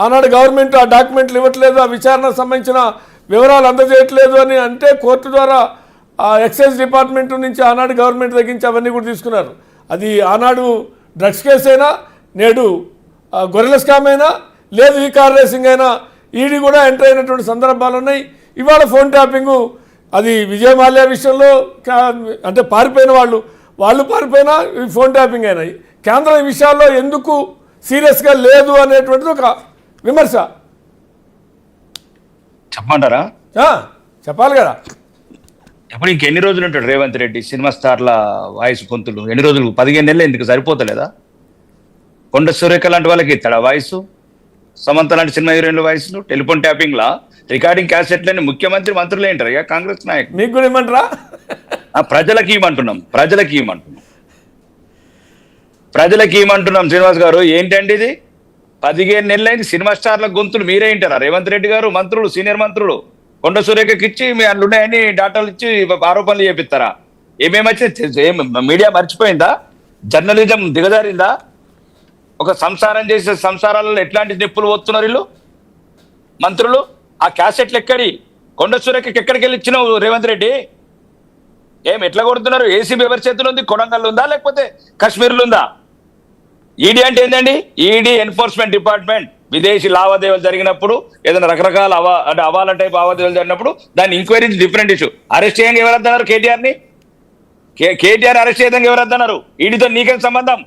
ఆనాడు గవర్నమెంట్ ఆ డాక్యుమెంట్లు ఇవ్వట్లేదు, ఆ విచారణకు సంబంధించిన వివరాలు అందజేయట్లేదు అని అంటే కోర్టు ద్వారా ఆ ఎక్సైజ్ డిపార్ట్మెంట్ నుంచి ఆనాడు గవర్నమెంట్ తగ్గించి అవన్నీ కూడా తీసుకున్నారు. అది ఆనాడు డ్రగ్స్ కేసు అయినా, నేడు గొర్రెల స్కామ్ అయినా, లేదు ఈ కార్ రేసింగ్ అయినా ఈడీ కూడా ఎంటర్ అయినటువంటి సందర్భాలు ఉన్నాయి. ఇవాళ ఫోన్ ట్యాపింగు అది విజయ్ మాల్యా విషయంలో అంటే పారిపోయిన వాళ్ళు పారిపోయినా ఫోన్ ట్యాపింగ్ అయినాయి. కేంద్రం ఈ విషయాల్లో ఎందుకు సీరియస్గా లేదు అనేటువంటిది ఒక విమర్శ. చెప్పమంటారా? చెప్పాలి కదా. ఎప్పుడు ఇంకెన్ని రోజులు ఉంటాడు రేవంత్ రెడ్డి సినిమా స్టార్ల వాయిస్ గొంతులు? ఎన్ని రోజులు? 15 నెలలు ఎందుకు సరిపోతలేదా? కొండ సురేఖ లాంటి వాళ్ళకి ఇస్తాడా వాయిస్? సమంత లాంటి సినిమా హీరోయిన్ల వాయిస్లు టెలిఫోన్ ట్యాపింగ్ లా రికార్డింగ్ క్యాసెట్లని ముఖ్యమంత్రి మంత్రులు ఏంటారు ఇక కాంగ్రెస్ నాయకులు? మీకు కూడా ఇవ్వమంటారా? ప్రజలకి ఇవ్వమంటున్నాం శ్రీనివాస్ గారు. ఏంటండి ఇది? 15 నెలలైంది సినిమా స్టార్ల గొంతులు మీరే వింటారా? రేవంత్ రెడ్డి గారు మంత్రులు, సీనియర్ మంత్రులు కొండ సురేఖకి ఇచ్చి మీ అందున్నాయని డాటాలు ఇచ్చి ఆరోపణలు చేపిస్తారా? ఏమేమి మీడియా మర్చిపోయిందా? జర్నలిజం దిగజారిందా? ఒక సంసారం చేసే సంసారాలలో ఎట్లాంటి నిప్పులు పోతున్నారు వీళ్ళు మంత్రులు? ఆ క్యాసెట్లు ఎక్కడి? కొండ సురేఖకి ఎక్కడికి వెళ్ళి ఇచ్చినావు రేవంత్ రెడ్డి? ఎట్లా కొడుతున్నారు? ఏసీబీ ఎవరి చేతిలో ఉంది? కొడంగల్ ఉందా లేకపోతే కాశ్మీర్లో ఉందా? ఈడీ అంటే ఏంటండి? ED enforcement department. విదేశీ లావాదేవీలు జరిగినప్పుడు ఏదైనా రకరకాల అవాల టైప్ లావాదేవీలు జరిగినప్పుడు దాన్ని ఎంక్వైరీ డిఫరెంట్ ఇష్యూ. అరెస్ట్ చేయడానికి ఎవరు వద్దన్నారు? కేటీఆర్ని. కేటీఆర్ అరెస్ట్ చేయడానికి ఎవరు వద్దన్నారు? ఈడీతో నీకేం సంబంధం?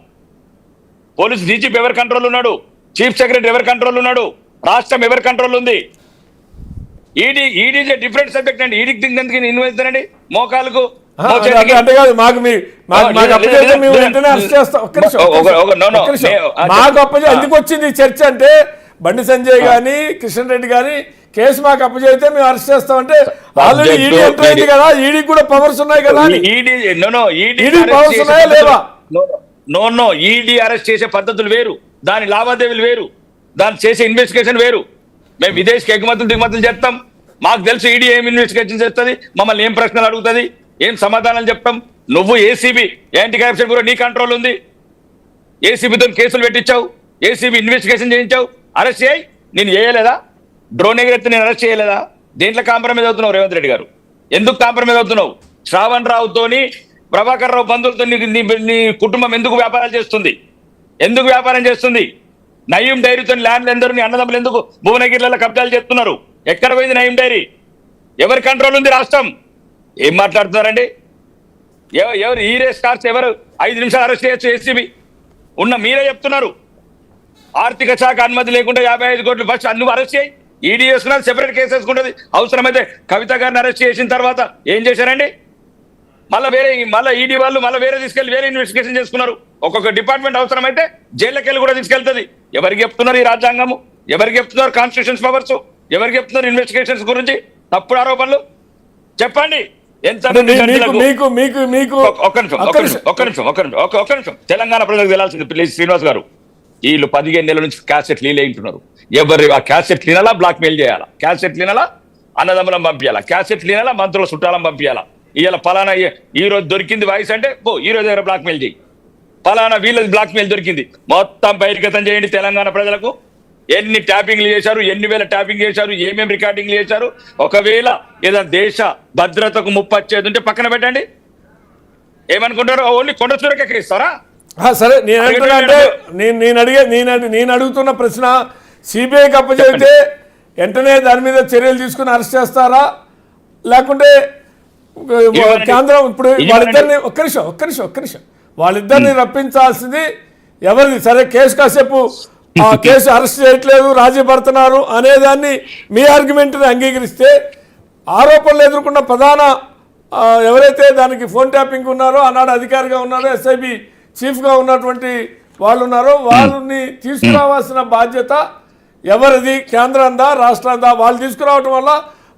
పోలీసు డీజీపీ ఎవరి కంట్రోల్ ఉన్నాడు? చీఫ్ సెక్రటరీ ఎవరి కంట్రోల్ ఉన్నాడు? రాష్ట్రం ఎవరి కంట్రోల్ ఉంది? ఈడీ డిఫరెంట్ సబ్జెక్ట్ అండి. ఈడీకి ఎందుకు ఇన్వెస్ట్ మోకాలకు ఎందుకు వచ్చింది చర్చ అంటే బండి సంజయ్ గాని కిషన్ రెడ్డి గాని కేసు మాకు అప్పచెబితే మేము అరెస్ట్ చేస్తామంటే ఆల్రెడీ ఈడీ ఎంటర్ అయింది కదా, ఈడీ కూడా పవర్స్ ఉన్నాయి కదా. ఈడీ పవర్స్ ఉన్నాయా లేవా? ఈడీ అరెస్ట్ చేసే పద్ధతులు వేరు, దాని లావాదేవీలు వేరు, దాన్ని చేసే ఇన్వెస్టిగేషన్ వేరు. మేము విదేశీకి ఎగుమతులు దిగుమతులు చేస్తాం, మాకు తెలుసు ఈడీ ఏం ఇన్వెస్టిగేషన్ చేస్తుంది, మమ్మల్ని ఏం ప్రశ్నలు అడుగుతుంది, ఏం సమాధానాలు చెప్తాం. నువ్వు ఏసీబీ యాంటీ కరప్షన్ బ్యూరో నీ కంట్రోల్ ఉంది. ఏసీబీతో కేసులు పెట్టించావు, ఏసీబీ ఇన్వెస్టిగేషన్ చేయించావు, అరెస్ట్ చేయి. నేను చేయలేదా? డ్రోన్ ఎగిరెత్తి నేను అరెస్ట్ చేయలేదా? దేంట్లో కాంప్రమైజ్ అవుతున్నావు రేవంత్ రెడ్డి గారు? ఎందుకు కాంప్రమైజ్ అవుతున్నావు? శ్రావణ్ రావుతోని, ప్రభాకర్ రావు బంధువులతో నీ కుటుంబం ఎందుకు వ్యాపారాలు చేస్తుంది? ఎందుకు వ్యాపారం చేస్తుంది? నయీం డైరీతో ల్యాండ్లు ఎందరూ నీ అన్నదమ్ములు ఎందుకు భువనగిరిలో కబ్జాలు చేస్తున్నారు? ఎక్కడ పోయింది నయీం డైరీ? ఎవరి కంట్రోల్ ఉంది రాష్ట్రం? ఏం మాట్లాడుతున్నారండి? ఎవరు ఈ రేస్ కార్స్ ఎవరు 5 నిమిషాలు అరెస్ట్ చేయొచ్చు ఏసీబీ ఉన్న మీరే చెప్తున్నారు. ఆర్థిక శాఖ అనుమతి లేకుండా 55 కోట్లు ఫస్ట్ నువ్వు అరెస్ట్ చేయి. ఈడీ చేసుకున్నది సెపరేట్ కేసు వేసుకుంటుంది. అవసరమైతే కవిత గారిని అరెస్ట్ చేసిన తర్వాత ఏం చేశారండి? మళ్ళీ ఈడీ వాళ్ళు వేరే తీసుకెళ్లి వేరే ఇన్వెస్టిగేషన్ చేసుకున్నారు. ఒక్కొక్క డిపార్ట్మెంట్ అవసరమైతే జైల్లోకి వెళ్ళి కూడా తీసుకెళ్తుంది. ఎవరికి చెప్తున్నారు ఈ రాజ్యాంగము? ఎవరికి చెప్తున్నారు కాన్స్టిట్యూషన్స్ పవర్స్? ఎవరికి చెప్తున్నారు ఇన్వెస్టిగేషన్స్ గురించి? తప్పుడు ఆరోపణలు చెప్పండి. ఒక్క నిమిషం తెలంగాణ ప్రజలకు తెలాల్సింది ప్లీజ్ శ్రీనివాస్ గారు. వీళ్ళు 15 నెలల నుంచి క్యాసెట్ లీల్ అయింటున్నారు. ఎవరు ఆ క్యాసెట్ లీనాలా బ్లాక్ మెయిల్ చేయాలా? క్యాసెట్ లీనాలా అన్నదమ్ములం పంపించాలా? క్యాసెట్ లీనాలా మంత్రుల చుట్టాలం పంపించాలా? ఇవాళ ఫలానా ఈ రోజు దొరికింది వాయిస్ అంటే ఈ రోజు దగ్గర బ్లాక్ మెయిల్ చేయి. ఫలానా వీళ్ళది బ్లాక్ మెయిల్ దొరికింది, మొత్తం బహిర్గతం చేయండి తెలంగాణ ప్రజలకు. ఎన్ని ట్యాపింగ్లు చేశారు, ఎన్ని వేల ట్యాపింగ్ చేశారు, ఏమేమి రికార్డింగ్లు చేశారు. ఒకవేళ ఏదైనా దేశ భద్రతకు ముప్పు వచ్చేది ఉంటే పక్కన పెట్టండి. ఏమనుకుంటారు? ఓన్లీ కొండ సురేఖకి ఇస్తారా? సరే, నేను అడుగుతున్న ప్రశ్న సిబిఐకి అప్పచెబితే వెంటనే దాని మీద చర్యలు తీసుకుని అరెస్ట్ చేస్తారా, లేకుంటే కేంద్రం ఇప్పుడు వాళ్ళిద్దరిని ఒక్క నిమిషం వాళ్ళిద్దరిని రప్పించాల్సింది ఎవరిది? సరే, కేసు కాసేపు ఆ కేసు అరెస్ట్ చేయట్లేదు, రాజీ పడుతున్నారు అనేదాన్ని మీ ఆర్గ్యుమెంట్ని అంగీకరిస్తే, ఆరోపణలు ఎదుర్కొన్న ప్రధాన ఎవరైతే దానికి ఫోన్ ట్యాపింగ్ ఉన్నారో, ఆనాడు అధికారిగా ఉన్నారో, ఎస్ఐబి చీఫ్గా ఉన్నటువంటి వాళ్ళు ఉన్నారో, వాళ్ళని తీసుకురావాల్సిన బాధ్యత ఎవరిది? కేంద్రందా రాష్ట్రందా? వాళ్ళు తీసుకురావటం వల్ల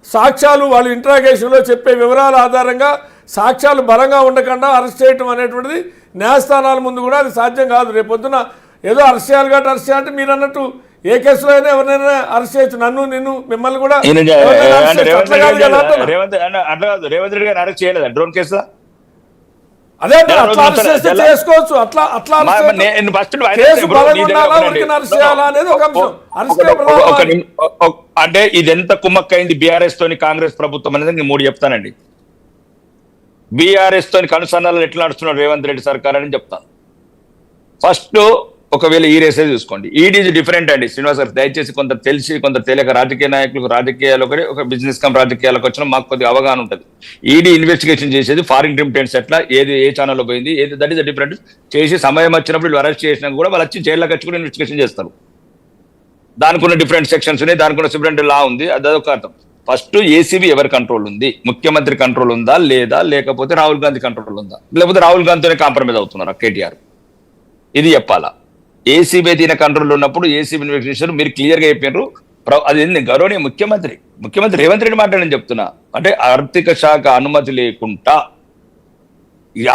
సాక్ష్యాలు వాళ్ళు ఇంట్రాగేషన్లో చెప్పే వివరాల ఆధారంగా సాక్ష్యాలు బలంగా ఉండకుండా అరెస్ట్ చేయటం అనేటువంటిది న్యాయస్థానాల ముందు కూడా అది సాధ్యం కాదు. రేపొద్దున ఏదో అరెస్ట్ చేయాలి కాబట్టి అరెస్ట్ చేయాలంటే మీరు అన్నట్టు ఏ కేసులో అయినా ఎవరినైనా అరెస్ట్ చేయొచ్చు, నన్ను నిన్ను మిమ్మల్ని కూడా. రేవంత్ రెడ్డి గారు అరెస్ట్ చేయలేదా డ్రోన్ కేసులో? అదే అంటే నెల అట్లా రోజులు అరెస్ట్ చేస్తే ఉంటారా? చేసుకోవచ్చు, అట్లా అట్లా మా- అరెస్ట్ నేను చేస్తే ఫస్ట్ కేసు బలంగా ఉండాలా, ఊరికే అరెస్ట్ చేయాలా అనేది ఒక అంశం. అరెస్ట్ అంటే ఇది ఎంత కుమ్మక్కైంది బీఆర్ఎస్ తోని కాంగ్రెస్ ప్రభుత్వం అనేది నేను 3 చెప్తానండి. బీఆర్ఎస్ తోని కనుసన్నాలు ఎట్లా నడుస్తున్నాడు రేవంత్ రెడ్డి సర్కార్ అని చెప్తాను. ఫస్ట్ ఒకవేళ ఈ రేసే చూసుకోండి. ఈడీజీ డిఫరెంట్ అండి శ్రీనివాస్ గారు, దయచేసి కొంత తెలిసి కొంత తెలియక రాజకీయ నాయకులకు రాజకీయాలు ఒక బిజినెస్ కమ్ రాజకీయాలకు వచ్చినా మాకు కొద్దిగా అవగాహన ఉంటుంది. ఈడీ ఇన్వెస్టిగేషన్ చేసేది ఫారిన్ రిమిటెన్స్ ఎట్లా, ఏది ఏ ఛానల్లో పోయింది, ఏది దట్ ఈస్ డిఫరెంట్. చేసి సమయం వచ్చినప్పుడు వీళ్ళు అరెస్ట్ చేసినా కూడా వాళ్ళు వచ్చి జైల్లోకి వచ్చి కూడా ఇన్వెస్టిగేషన్ చేస్తారు. దానికి ఉన్న డిఫరెంట్ సెక్షన్స్ ఉన్నాయి, దానికి ఉన్న డిఫరెంట్ లా ఉంది. అదొక అర్థం. ఫస్ట్ ఏసీబీ ఎవరి కంట్రోల్ ఉంది, ముఖ్యమంత్రి కంట్రోల్ ఉందా లేదా, లేకపోతే రాహుల్ గాంధీ కంట్రోల్ ఉందా, లేకపోతే రాహుల్ గాంధీతోనే కాంప్రమైజ్ అవుతున్నారా కేటీఆర్, ఇది చెప్పాలా. ఏసీబీ దీని కంట్రోల్ ఉన్నప్పుడు ఏసీబీ ఇన్వెస్టిగేషన్ మీరు క్లియర్ గా చెప్పినారు. అది గౌరవనీయ ముఖ్యమంత్రి రేవంత్ రెడ్డి మాట్లాడని చెప్తున్నా. అంటే ఆర్థిక శాఖ అనుమతి లేకుండా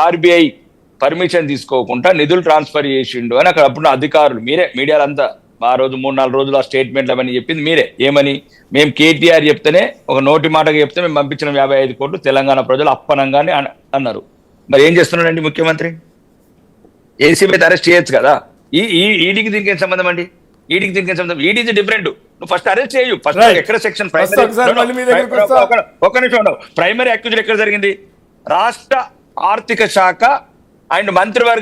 ఆర్బీఐ పర్మిషన్ తీసుకోకుండా నిధులు ట్రాన్స్ఫర్ చేసిండు అని అక్కడ అప్పుడు అధికారులు మీరే మీడియాలంతా ఆ రోజు 3-4 రోజులు ఆ స్టేట్మెంట్లు అవన్నీ చెప్పింది మీరే. ఏమని, మేము కేటీఆర్ చెప్తేనే ఒక నోటి మాటగా చెప్తే మేము పంపించిన 55 కోట్లు తెలంగాణ ప్రజలు అప్పనంగానే అన్నారు. మరి ఏం చేస్తున్నాడండి ముఖ్యమంత్రి? ఏసీబీ అరెస్ట్ చేయొచ్చు కదా. ఈడీకి దీనికి ఏం సంబంధం అండి? ఈడీకి దీనికి ఏం సంబంధం? ED different. నువ్వు ఫస్ట్ అరెస్ట్ చేయు. ఫస్ట్ ఎక్కడ సెక్షన్ ఒక్క నిమిషం ఉండవు. ప్రైమరీ అక్యూజ్డ్ ఎక్కడ జరిగింది? రాష్ట్ర ఆర్థిక శాఖ అండ్ మంత్రివర్గ